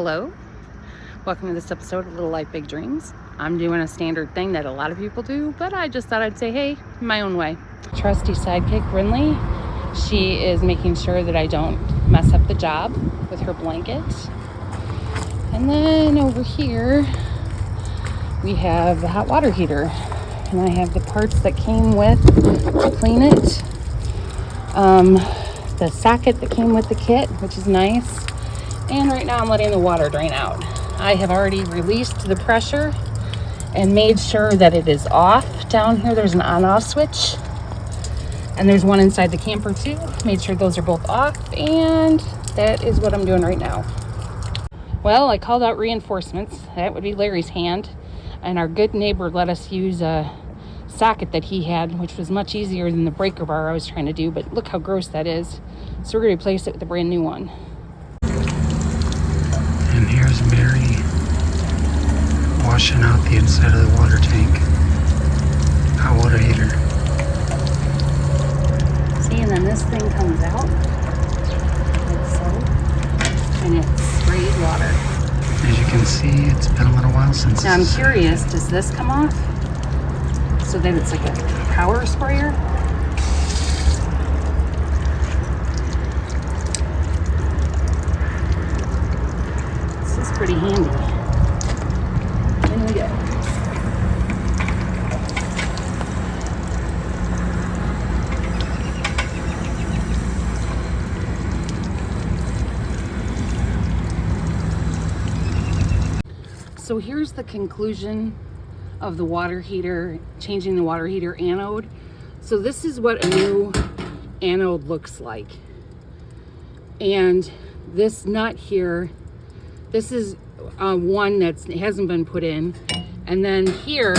Hello, welcome to this episode of Little Life Big Dreams. I'm doing a standard thing that a lot of people do, but I just thought I'd say hey, my own way. Trusty sidekick Brinley, she is making sure that I don't mess up the job with her blanket. And then over here we have the hot water heater, and I have the parts that came with to clean it. The socket that came with the kit, which is nice. And right now I'm letting the water drain out. I have already released the pressure and made sure that it is off. Down here there's an on-off switch, and there's one inside the camper too. Made sure those are both off, and that is what I'm doing right now. Well, I called out reinforcements. That would be Larry's hand, and our good neighbor let us use a socket that he had, which was much easier than the breaker bar I was trying to do, but look how gross that is. So we're going to replace it with a brand new one. And here's Mary washing out the inside of the water tank. Hot water heater. See, and then this thing comes out like so, and it sprays water. As you can see, it's been a little while since. Now I'm curious, does this come off so that it's like a power sprayer? This is pretty handy. In we go. So here's the conclusion of the water heater, changing the water heater anode. So this is what a new anode looks like. And this nut here, this is one that hasn't been put in. And then here,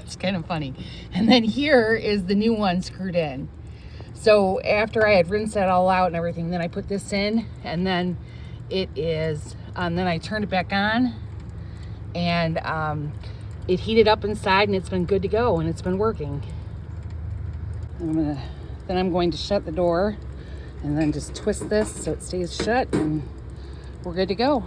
it's kind of funny. And then here is the new one screwed in. So after I had rinsed that all out and everything, then I put this in, and then it is, then I turned it back on, and it heated up inside, and it's been good to go, and it's been working. Then I'm going to shut the door and then just twist this so it stays shut, and we're good to go.